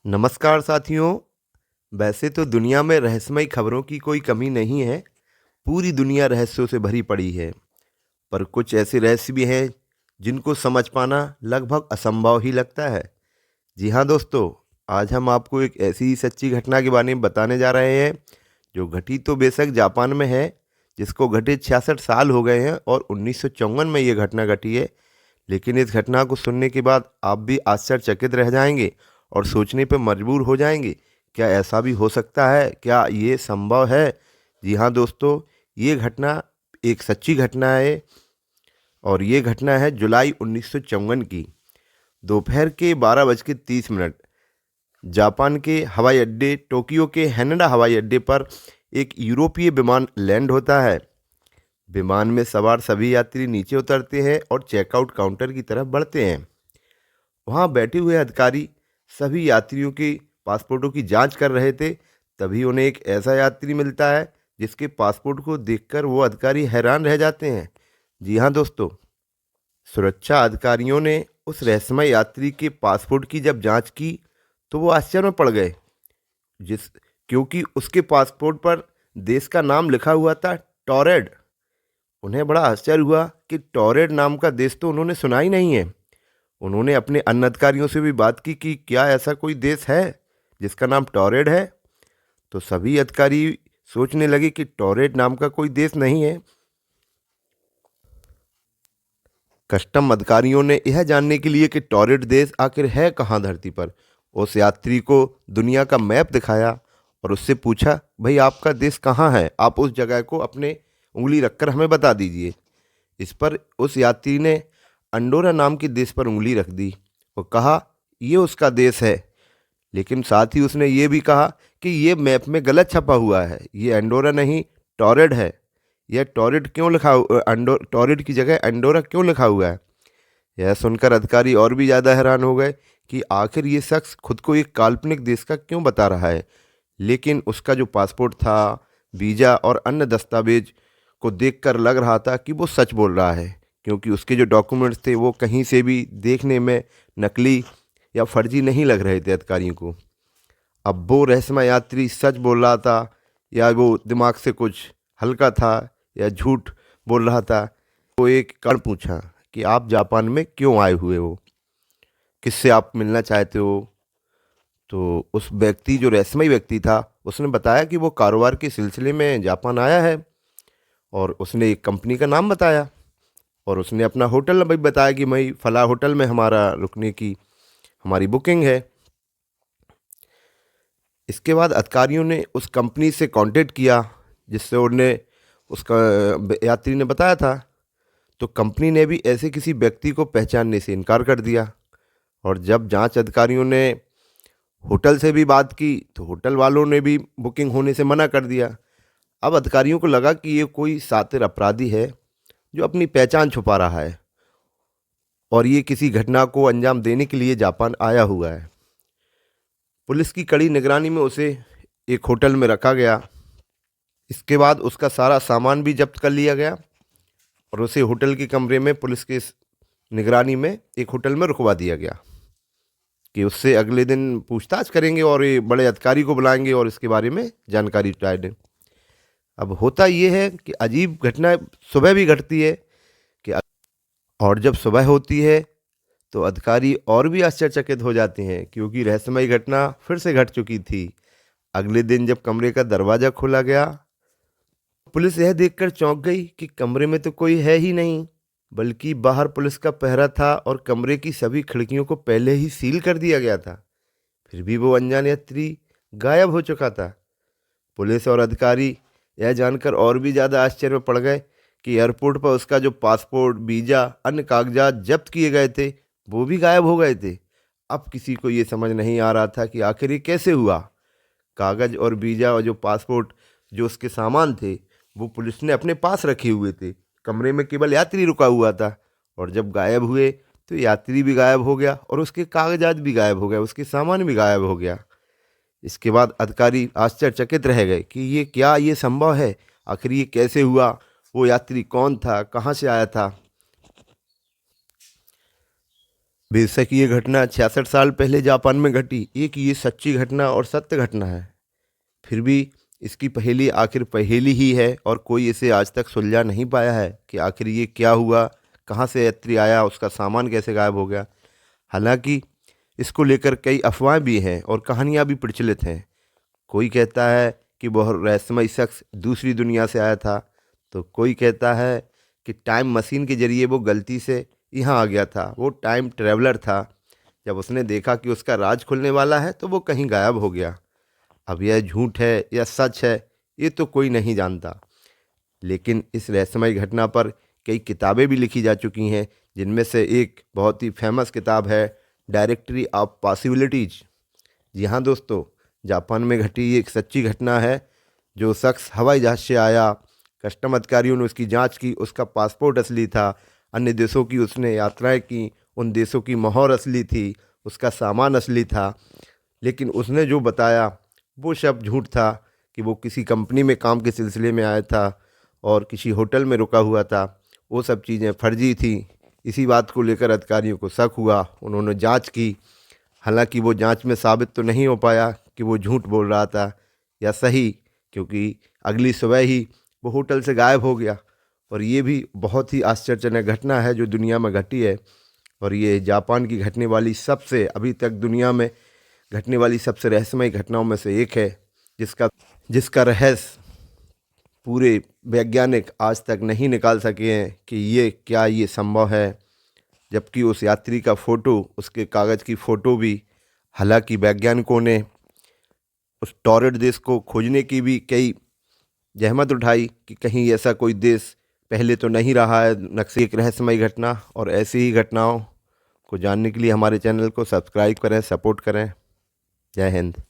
नमस्कार साथियों। वैसे तो दुनिया में रहस्यमयी खबरों की कोई कमी नहीं है। पूरी दुनिया रहस्यों से भरी पड़ी है। पर कुछ ऐसे रहस्य भी हैं जिनको समझ पाना लगभग असंभव ही लगता है। जी हाँ दोस्तों, आज हम आपको एक ऐसी ही सच्ची घटना के बारे में बताने जा रहे हैं जो घटी तो बेशक जापान में है, जिसको घटे 66 साल हो गए हैं और 1954 में ये घटना घटी है। लेकिन इस घटना को सुनने के बाद आप भी आश्चर्यचकित रह जाएंगे और सोचने पर मजबूर हो जाएंगे, क्या ऐसा भी हो सकता है? क्या ये संभव है? जी हाँ दोस्तों, ये घटना एक सच्ची घटना है और ये घटना है जुलाई 1954 की। दोपहर के 12:30 जापान के हवाई अड्डे टोक्यो के हैनेडा हवाई अड्डे पर एक यूरोपीय विमान लैंड होता है। विमान में सवार सभी यात्री नीचे उतरते हैं और चेकआउट काउंटर की तरफ बढ़ते हैं। वहां बैठे हुए अधिकारी सभी यात्रियों के पासपोर्टों की जांच कर रहे थे। तभी उन्हें एक ऐसा यात्री मिलता है जिसके पासपोर्ट को देखकर वो अधिकारी हैरान रह जाते हैं। जी हाँ दोस्तों, सुरक्षा अधिकारियों ने उस रहस्यमय यात्री के पासपोर्ट की जब जांच की तो वो आश्चर्य में पड़ गए, जिस क्योंकि उसके पासपोर्ट पर देश का नाम लिखा हुआ था, टॉरेड। उन्हें बड़ा आश्चर्य हुआ कि टॉरेड नाम का देश तो उन्होंने सुना ही नहीं है। उन्होंने अपने अन्य अधिकारियों से भी बात की कि क्या ऐसा कोई देश है जिसका नाम टॉरेड है। तो सभी अधिकारी सोचने लगे कि टॉरेड नाम का कोई देश नहीं है। कस्टम अधिकारियों ने यह जानने के लिए कि टॉरेड देश आखिर है कहाँ धरती पर, उस यात्री को दुनिया का मैप दिखाया और उससे पूछा, भाई आपका देश कहाँ है, आप उस जगह को अपने उंगली रखकर हमें बता दीजिए। इस पर उस यात्री ने अंडोरा नाम के देश पर उंगली रख दी और कहा, ये उसका देश है। लेकिन साथ ही उसने ये भी कहा कि ये मैप में गलत छपा हुआ है, ये अंडोरा नहीं, टॉरेड है। यह टॉरेड क्यों लिखा टॉरेड की जगह अंडोरा क्यों लिखा हुआ है? यह सुनकर अधिकारी और भी ज़्यादा हैरान हो गए कि आखिर ये शख्स खुद को एक काल्पनिक देश का क्यों बता रहा है। लेकिन उसका जो पासपोर्ट था, वीज़ा और अन्य दस्तावेज को देखकर लग रहा था कि वो सच बोल रहा है, क्योंकि उसके जो डॉक्यूमेंट्स थे वो कहीं से भी देखने में नकली या फर्जी नहीं लग रहे थे अधिकारियों को। अब वो रहस्यमय यात्री सच बोल रहा था या वो दिमाग से कुछ हल्का था या झूठ बोल रहा था। वो एक कारण पूछा कि आप जापान में क्यों आए हुए हो, किससे आप मिलना चाहते हो। तो उस व्यक्ति, जो रहस्यमय व्यक्ति था, उसने बताया कि वो कारोबार के सिलसिले में जापान आया है और उसने एक कंपनी का नाम बताया और उसने अपना होटल भी बताया कि भाई फला होटल में हमारा रुकने की हमारी बुकिंग है। इसके बाद अधिकारियों ने उस कंपनी से कांटेक्ट किया जिससे उन्हें उसका यात्री ने बताया था। तो कंपनी ने भी ऐसे किसी व्यक्ति को पहचानने से इनकार कर दिया। और जब जांच अधिकारियों ने होटल से भी बात की तो होटल वालों ने भी बुकिंग होने से मना कर दिया। अब अधिकारियों को लगा कि ये कोई शातिर अपराधी है जो अपनी पहचान छुपा रहा है और ये किसी घटना को अंजाम देने के लिए जापान आया हुआ है। पुलिस की कड़ी निगरानी में उसे एक होटल में रखा गया। इसके बाद उसका सारा सामान भी जब्त कर लिया गया और उसे होटल के कमरे में पुलिस के निगरानी में एक होटल में रुकवा दिया गया कि उससे अगले दिन पूछताछ करेंगे और ये बड़े अधिकारी को बुलाएंगे और इसके बारे में जानकारी जुटाए दें। अब होता ये है कि अजीब घटना सुबह भी घटती है कि और जब सुबह होती है तो अधिकारी और भी आश्चर्यचकित हो जाते हैं, क्योंकि रहस्यमयी घटना फिर से घट चुकी थी। अगले दिन जब कमरे का दरवाज़ा खोला गया, पुलिस यह देखकर चौंक गई कि कमरे में तो कोई है ही नहीं, बल्कि बाहर पुलिस का पहरा था और कमरे की सभी खिड़कियों को पहले ही सील कर दिया गया था। फिर भी वो अनजान यात्री गायब हो चुका था। पुलिस और अधिकारी यह जानकर और भी ज़्यादा आश्चर्य में पड़ गए कि एयरपोर्ट पर उसका जो पासपोर्ट, वीज़ा, अन्य कागजात जब्त किए गए थे वो भी गायब हो गए थे। अब किसी को ये समझ नहीं आ रहा था कि आखिर ये कैसे हुआ। कागज़ और वीज़ा और जो पासपोर्ट, जो उसके सामान थे, वो पुलिस ने अपने पास रखे हुए थे। कमरे में केवल यात्री रुका हुआ था और जब गायब हुए तो यात्री भी गायब हो गया और उसके कागजात भी गायब हो गए, उसके सामान भी गायब हो गया। इसके बाद अधिकारी आश्चर्यचकित रह गए कि ये क्या, ये संभव है? आखिर ये कैसे हुआ? वो यात्री कौन था, कहाँ से आया था? बेशक ये घटना 66 साल पहले जापान में घटी, एक ये सच्ची घटना और सत्य घटना है, फिर भी इसकी पहेली आखिर पहेली ही है और कोई इसे आज तक सुलझा नहीं पाया है कि आखिर ये क्या हुआ, कहाँ से यात्री आया, उसका सामान कैसे गायब हो गया। हालांकि इसको लेकर कई अफवाहें भी हैं और कहानियाँ भी प्रचलित हैं। कोई कहता है कि वह रहस्यमय शख्स दूसरी दुनिया से आया था, तो कोई कहता है कि टाइम मशीन के जरिए वो गलती से यहाँ आ गया था, वो टाइम ट्रैवलर था। जब उसने देखा कि उसका राज खुलने वाला है तो वो कहीं गायब हो गया। अब यह झूठ है या सच है, ये तो कोई नहीं जानता। लेकिन इस रहस्यमय घटना पर कई किताबें भी लिखी जा चुकी हैं, जिनमें से एक बहुत ही फेमस किताब है डायरेक्टरी ऑफ पॉसिबिलिटीज। जी हाँ दोस्तों, जापान में घटी ये एक सच्ची घटना है। जो शख्स हवाई जहाज़ से आया, कस्टम अधिकारियों ने उसकी जांच की, उसका पासपोर्ट असली था, अन्य देशों की उसने यात्राएं की, उन देशों की मोहर असली थी, उसका सामान असली था। लेकिन उसने जो बताया वो सब झूठ था कि वो किसी कंपनी में काम के सिलसिले में आया था और किसी होटल में रुका हुआ था। वो सब चीज़ें फर्जी थी। इसी बात को लेकर अधिकारियों को शक हुआ, उन्होंने जांच की। हालांकि वो जांच में साबित तो नहीं हो पाया कि वो झूठ बोल रहा था या सही, क्योंकि अगली सुबह ही वो होटल से गायब हो गया। और ये भी बहुत ही आश्चर्यजनक घटना है जो दुनिया में घटी है। और ये जापान की घटने वाली सबसे अभी तक दुनिया में घटने वाली सबसे रहस्यमय घटनाओं में से एक है, जिसका जिसका रहस्य पूरे वैज्ञानिक आज तक नहीं निकाल सके हैं कि ये क्या ये संभव है। जबकि उस यात्री का फ़ोटो, उसके कागज़ की फ़ोटो भी, हालांकि वैज्ञानिकों ने उस टॉरेट देश को खोजने की भी कई जहमत उठाई कि कहीं ऐसा कोई देश पहले तो नहीं रहा है नक्शे। एक रहस्यमय घटना और ऐसी ही घटनाओं को जानने के लिए हमारे चैनल को सब्सक्राइब करें, सपोर्ट करें। जय हिंद।